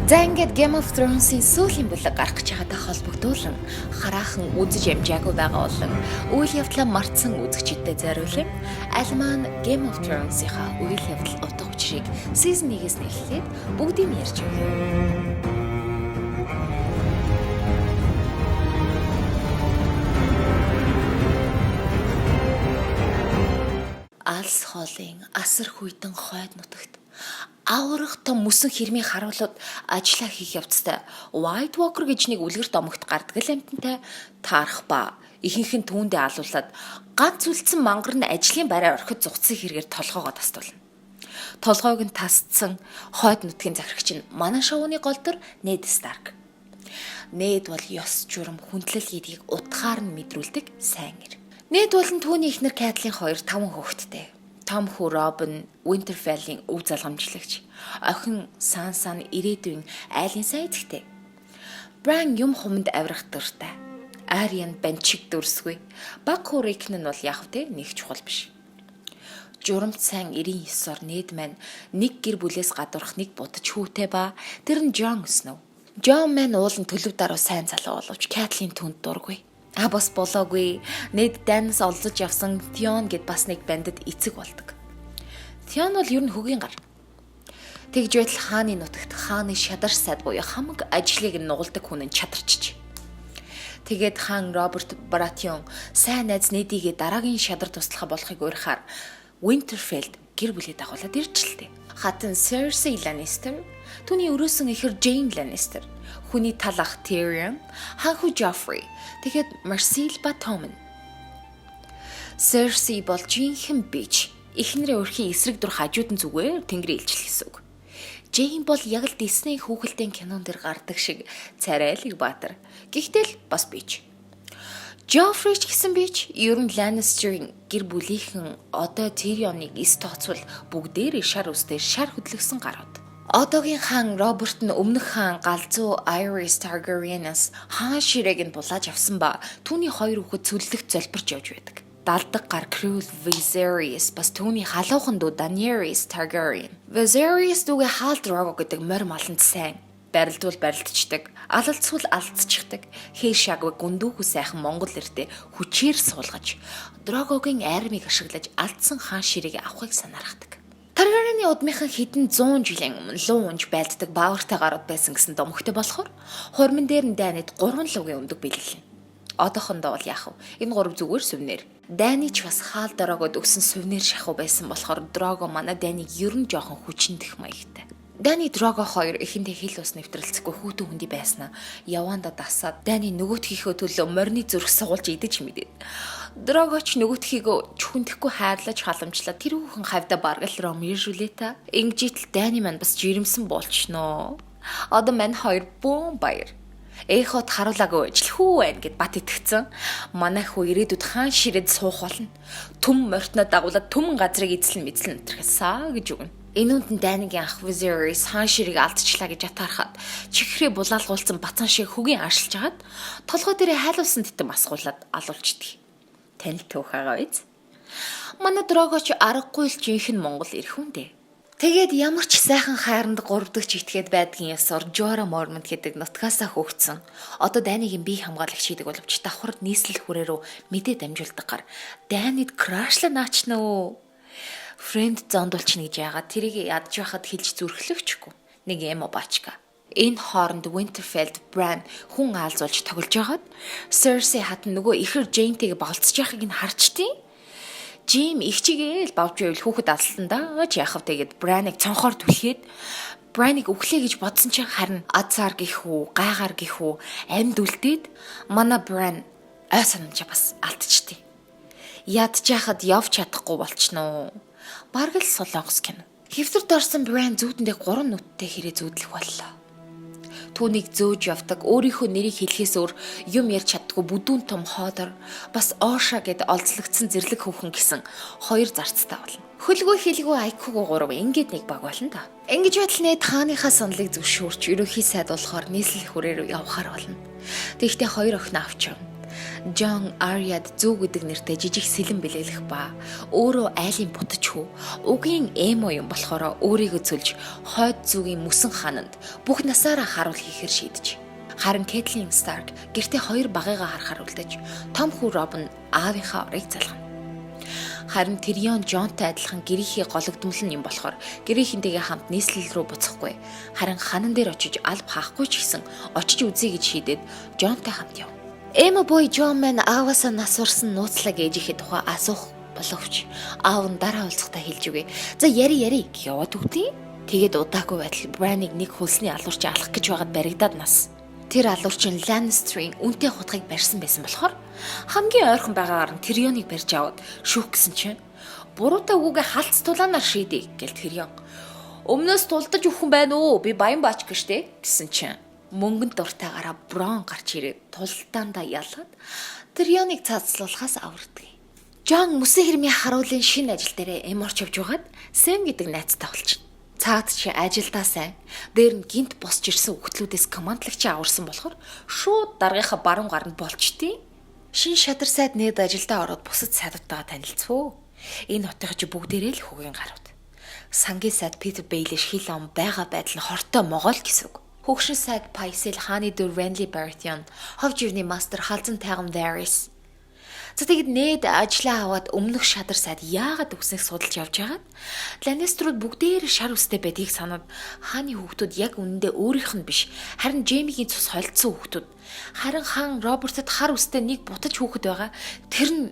За ингээд Game of Thrones-ийн сүүлийн бүлэг гарах гэж байгаатай холбогдуулан хараахан үзэж амжаагүй байгаа болон үйл явдлаа мартсан үзэгчдэд зориулан аль маань Game of Thrones-ийнхаа үйл явдал утга учирыг season 1-ээс нэхлээд бүгдийг ярьж өгье. Алс хоолын асар хүйтэн хойд нутагт аврах том мөсөн хэрмийн харуулууд ажиллаа хийх явцтай White Walker гэж нэг үлгэрт омогт гардаг л амтантай таарах ба ихэнх нь түүндээ алуулаад ганц үлдсэн мангар нь ажлын барай орхид зугцсан хэрэгээр толгоогоо тастуулна. Толгойг нь тасцсан хойд нутгийн захирагч нь манай шоуны голдор Ned Stark. Ned бол ёс журам хүндлэл гэдгийг утгаар нь мэдрүүлдэг сайн ир. Ned болон түүний эхнэр Catelyn хоёр 5 хүүхэдтэй. Том хүү Robin Winterfell-ийн өв залгамжлагч. Охин Sansa нь ирээдүйн айлын сайн эзэгтэй. Bran юм хуманд авирах дуртай. Arya нь банчиг дүрсгүй. Баг хүү Rickon нь бол яг тэ нэг чухал биш. Журамт сайн 99-оор Ned маань нэг гэр бүлээс гадуурх нэг будаж хүүтэй ба тэр нь Jon Snow. Jon маань уулын төлөв даруй сайн залуу боловч Catelyn түнд дургүй. Бас болоогүй. Ned Dan's олзож явсан Theon гэд бас нэг бандад эцэг болдог. Theon бол ер нь хөгийн гар. Тэгж байтал хааны нутагт хааны шадар сайд буюу хамаг ажлыг нугалдаг хүн нь чадарчиж. Тэгээд хаан Роберт Baratheon сайн найз Ned-ийг дараагийн шадар туслахаа болохыг уурхаар Winterfell гэр бүлээ дагуулад иржлээ. Хатан Cersei Lannister, түүний өрөөсөн эхэр Jaime Lannister, хүний тал ах Tyrion, ханху Joffrey, тэгэхэд Marcel ба Tommen. Cersei бол жинхэнэ бич, эхнэрээ өрхийн эсрэг дур хажууд нь зүгээр тэнгэрийн илчил гэсэн үг. Jaime бол яг л Disney хүүхэлдэйн кинон дэр гардаг шиг царайлаг баатар. Гэхдээ л бас бич. Joffrey ч гэсэн бич, ер нь Lannister-ийн гэр бүлийнхэн одоо Tyrion-ыг эс тооцвол бүгдээрээ шар үстэй шар хөдлөгсөн гарууд. Одоогийн хаан Роберт нь өмнөх хаан галзуу Aerys Targaryen-аас хаан ширээг нь булааж авсан ба түүний хоёр хүүхэд цөллөгт золборч явж байдаг. Далдаг гар Cruel Viserys бас түүний халуухан дүү Daenerys Targaryen. Viserys дүүгээ хаалт Drogo гэдэг морь маланд сайн. Барилдвал барилдчихдаг, алалцвал алдчихдаг. Хээ шагваг гүндүүхүү сайхан Монгол эртээ хүчээр суулгаж, Drogo-гийн армийг ашиглаж алдсан хаан ширээг авахыг санаарахдаг. Таргарианы удмынхан хэдэн 100 жилийн өмнө луу унж байлддаг баавартай гарууд байсан гэсэн домогтой болохоор хурмын дээр нь Дайнид 3 луугийн өндөг бэлгэлнэ. Одоохондоо бол яах вэ? Энэ 3 зүгээр сүвнэр. Дайны ч бас хаал дорогод өгсөн сүвнэр шахуу байсан болохоор Drogo манай Дайныг ер нь жоохон хүчнэдэх маягтай. Дайны Drogo хоёр эхэндээ хил ус нэвтрэлцэхгүй хүүтэн хүндий байснаа яваанда дасаад Дайны нөгөөтгийнхөө төлөө морины зүрх суулж идэж мэдээд. Drogo ч нөгөөтгийгөө чүхэндэхгүй хайрлаж халамжлаа тэр хүүхэн хавьда баргал ромиржүүлээ та. Ингэжитэл Дайны маань бас жирэмсэн болчихноо. Одоо мань хоёр бүүн баяр. Эхот харуулаагүй ажиллахүү байна гэд бат итгэцэн. Манай хүү ирээдүйд хаан ширээд суух болно. Түм мортноо дагуулад түмэн газрыг эзлэн мэдлэн өтрөхсаа гэж өгнө. Энэ үнд Дайныгийн ах Viserys хаан ширийг алдчихлаа гэж атаархаад чихрээ булаалгуулсан бацаан шиг хөгийн аршилж хагаад толгой дээрээ хайлуулсан титэм асгуулад алуулчихдээ. Тань түүх байгаа биз? Манай Drogo ч аргагүй л жинхэнэ Монгол ирэх хүн дээ. Тэгээд ямар ч сайхан хайранд 3 дахь итгээд байдгийн ясаар Jorah Mormont гэдэг нутгаасаа хөөгцсөн. Одоо Дайныгийн бие хамгаалагч хийдэг боловч давхар нийслэл хүрээ рүү мэдээ дамжуулдаггаар Дайнид крашлаа наачнаа. Friend зондуулчихна гэж яагаад тэрийг ядж байхад хэлж зүрхлэгчгүй. Нэг юм бачка. Энэ хооронд Winterfell Bran хүн аалзуулж тоглож байгаад Cersei хатан нөгөө ихэр Jaime-тэйг болцож яхахыг нь харчтیں۔ Jaime ихчигээл бавж байвал хүүхэд алсандаа ч яахав тэгээд Bran-ыг цонхоор түлхээд Bran-ыг өглөө гэж бодсон чинь харин Azar гэх үү, гайгаар гэх үү амьд үлдээд манай Bran ой санамжаа бас алдчихтий. Ядж яхад явж чадахгүй болчихноо. Бараг л солонгос кино. Хэвтэрд орсон Bran зүүдэндээ 3 нүдтэй хэрэг зүүдлэх боллоо. Түүнийг зөөж явдаг өөрийнхөө нэрийг хэлэхээс өөр юм ярьж чаддгүй бүдүүн том хоодор бас Osha гэд олзлогдсон зэрлэг хүүхэн гэсэн 2 зарцтай болно. Хөлгүй хэлгүй IQ-г 3 ингээд нэг баг болно та. Ингэж байтал Ned хааныхаа саналыг зөвшөөрч ерөөхий сайд болохоор нийслэл хүрээр явахаар болно. Тэгэхдээ 2 охин авч явна. Жон Аряд Зүү гэдэг нэртэй жижиг сэлэн бэлэглэх ба өөрөө айлын бутаж хүү үгийн эмо юм болохоор өөрийгөө цөлж хойд зүгийн мөсөн хаананд бүх насаараа харуул хийхээр шийдэж. Харин Кэтлин Старк гэртээ 2 багыгаа харахаар үлдэж том хүү Роб нь аавынхаа орыг залгана. Харин Тирион Жонтой адилхан гэрийнхээ гологдмол юм болохоор гэрийнхэнтэйгээ хамт нийслэл рүү буцахгүй. Харин ханан дээр очиж алб хаахгүй ч гэсэн очиж үзье гэж шийдээд Жонтой хамт яв. Эмо бой Жон мэн ааваасаа нас урсан нууцлаг ээжийнхээ тухай асуух боловч аав нь дараа уулзахдаа хэлж үгүй. За яри гэж яваад өгдөө. Тэгээд удаагүй байтал Брайныг нэг хөлсний алуурч алах гэж байгаад баригдаад нас. Тэр алуурчин Lannister-ийн үнэтэй хутгийг барьсан байсан болохоор хамгийн ойрхон байгаагаар нь Тирионыг барьж аваад шүүх гэсэн чинь буруутай үгүйгээ халц тулаанаар шийдэе гэл Тирион. Өмнөөс тулдаж өгөх юм байна уу? Би баян баач гэжтэй гэсэн чинь мөнгөнд дуртайгаараа Брон гарч ирээд тултаандаа ялаад Тирионыг цаацлуулахаас авардаг. Жон мөсөн хэрмийн харуулын шинэ ажил дээрээ эморч явж байгаад Сэм гэдэг найзтай болчихно. Цаад чи ажилдаа сайн. Дээр нь гинт босч ирсэн хүүхдлүүдээс командлагч аварсан болохоор шууд даргийнхаа баруун гаранд болчтیں۔ Шин шадар сайд нээд ажилдаа ороод бусад сайдуудтайгаа танилцвөө. Энэ хотынх чи бүгдээрээ л хүүгийн гарууд. Сангийн сайд Питер Бейлиш хил ам байгаа байдал нь хортой могол гэсэн үг. Хөгшин сайд Пайсел хааны дүү Renly Baratheon, ховж ивний мастер халзан тайган Varys. За тэгэд нээд ажлаа аваад өмнөх шадар сайд яагаад үснэг судалж явж байгаад Lannister-ууд бүгдээр шар үстэй байдгийг санаад хааны хүүхдүүд яг үнэндээ өөрийнх нь биш харин Jaime-гийн цус холдсон хүүхдүүд. Харин хаан Робертод хар үстэй нэг бутаж хүүхэд байгаа. Тэр нь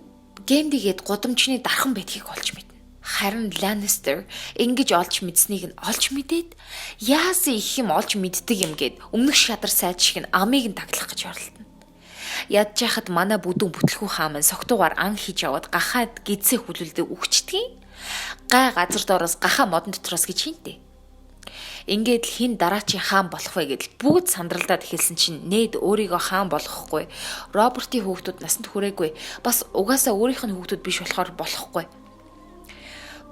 Gendry-гээд гудамжны дархан байдгийг олж мэднэ. Харин Lannister ингэж олж мэдснийг нь олж мэдээд яасан их юм олж мэддэг юм гээд өмнөх шадар сайд шиг нь амийг нь таглах гэж оролдоно. Ядж яхад манай бүдүүн бүтлгүй хааман согтуугаар ан хийж аваад гахаад гидсээ хүлүүлдэг үхчдгийг гай газар доороос гахаа модон дотроос гэж хинтээ. Ингээд л хин дараачийн хаан болох вэ гэдэл бүгд сандралдаад эхэлсэн чинь нээд өөрийгөө хаан болгохгүй. Робертийн хүүхдүүд насанд хүрээгүй. Бас угаасаа өөрийнх нь хүүхдүүд биш болохоор болохгүй.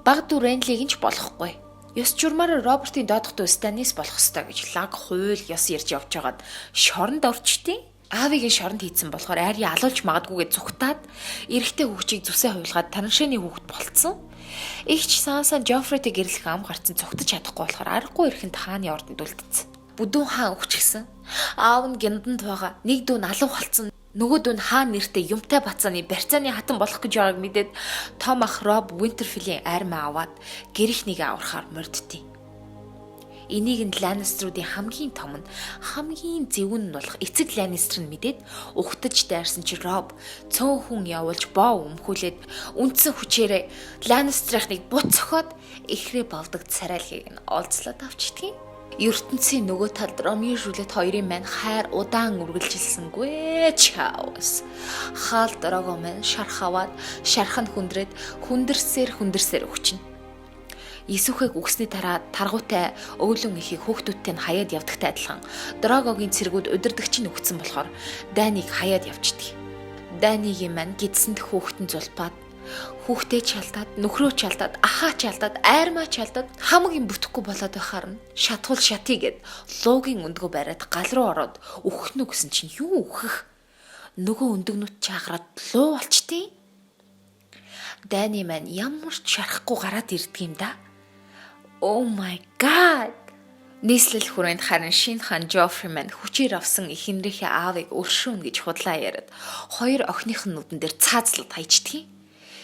Баг дүү Renly-г нь ч болохгүй. Ёс журмаар Робертийн доодох дүү Stannis болох ёстой гэж лаг хууль ёс ярьж явж байгаад шоронд орчтیں۔ Аавыг нь шоронд хийцэн болохоор айрын алуулж магадгүйгээ зүгтаад эрэгтэй хүүхчийг зүсээ хуйлгаад тараншааны хүүхэд болцсон. Игч Санса Joffrey-тэй гэрлэх ам гарцсан цугтаж чадахгүй болохоор аргагүй ирэхэнд хааны ордонд үлдсэн. Бүдүүн хаан өвчгсөн. Аав нь гинданд байгаа. Нэг дүү налуу болцсон. Нөгөө дүү нь хаан нэртэй юмтай бацааны барьцааны хатан болох гэж байгааг мэдээд том ах Rob Winterfell-ийн армаа аваад гэрхнийг аврахаар мордтыг. Энийг нь Lannister-уудын хамгийн том нь хамгийн зөвүүн нь болох эцэг Lannister нь мэдээд ухтаж дайрсан чи Rob цөөн хүн явуулж боо өмхүүлээд үндсэн хүчээрээ Lannister-ыг бут цохоод ихрээ болдог царайлгийг нь олзлоод авчдгийг. ертөнцийн нөгөө талд Ромео Жюлет хоёрын мань хайр удаан үргэлжилсэнгүй чаавс. Хаал дорогоо мань шархаваад шархан хүндрээд хүндэрсээр өгчнө. Исүхэг үгсний дараа таргуутай өвлөн ихийг хүүхдүүдтэй нь хаяад явдагтай адилхан Драгогийн цэргүүд удирдагчийн өгсөн болохоор Данийг хаяад явждаг. Данигийн мань гидсэнд хүүхдэн зулпаад хүүхдээ чалдаад, нөхрөө чалдаад, ахаа чалдаад, айрмаа чалдаад хамгийн бүтэхгүй болоод байхаар нь шатхуул шатигээд луугийн өндгөө бариад гал руу ороод өөхнө гэсэн чинь юу өөхөх? Нөгөө өндөгнүүд чаагараад луу болчтیں۔ Дани маань ямар ч шарахгүй гараад ирдэг юм да. Oh my god. Нийслэл хүрээнд харин шинэ хаан Joffrey маань хүчээр авсан эхнэрийнхээ аавыг өршөөн гэж худлаа яриад хоёр охиных нь нүдэн дээр цаазлаад хайчдгийг.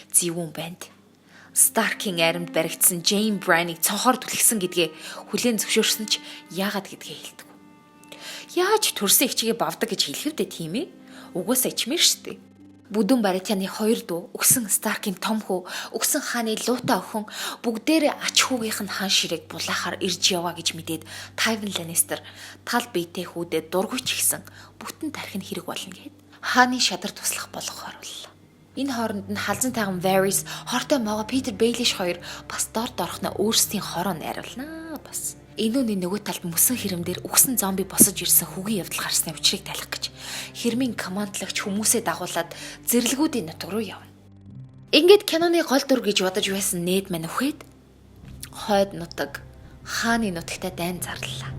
Зэвүүн банд. Stark-ийн аримд баригдсан Jaime Bryan-ыг цонхоор түлхсэн гэдгээ хүлээн зөвшөөрсөн ч яагаад гэдгээ хэлдэг. Яаж төрсөн ихчигээ бавдаг гэж хэлэв дээ тийм ээ? Угсаа ичмэр штэ. Бүдүүн Baratheon-ы хоёр дүү, өгсөн Stark-ийн том хүү, өгсөн хааны луута охин бүгдээрээ ач хүүгийнх нь хаан ширээг булаахаар ирж яваа гэж мэдээд Tywin Lannister тал биетэй хүүдээ дургуйч гисэн бүтэн тархин хэрэг болно гэд хааны шадар туслах болгохоор боллоо. Энэ хооронд нь халзан тайган Varys хортой могоо Peter Baelish хоёр бас дорд орохно өөрсдийн хороо найруулнаа бас. Энүүний нөгөө талд мөсөн хэрэмдэр үгсэн зомби босож ирсэн хүгийн явдал гарсны учрыг талих гэж хэрмийн командлагч хүмүүсээ дагуулад зэрлэгүүдийн нутг руу явна. Ингээд киноны гол дүр гэж бодож байсан нээд мань өхөөд хойд нутаг хааны нутагтаа дайн зарлаа.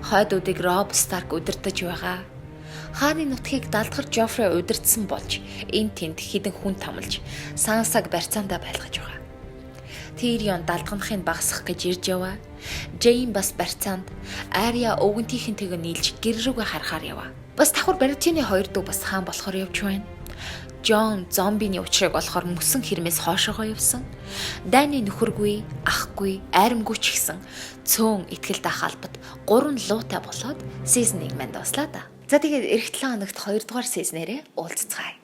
Хойдуудыг Robb Stark удирдах байгаа. Хааны нутгийг далдгар Жофре удирдсан болж энд тэнд хідэн хүн тамалж Сансаг барьцаандаа байлгаж байгаа. Тирион далдганахыг багасгах гэж ирж яваа. Джейн бас барьцаанд Ария өвгөнтийнхэнтэйгээ нийлж гэр рүүгээ харахаар яваа. Бас давхар Баритины хоёр дүү бас хаан болохоор явж байна. Жон зомбиний учрыг олохоор мөсөн хэрмээс хоошоогоо явсан. Дайны нөхөргүй, ахгүй, айрамгүй ч гэсэн цөөн итгэл дахалбат 3 луутай болоод сизон 1 манд дуслаа да. За тэгээд эх 7 хоногт 2 дугаар сизнэрээ уулзцгаая.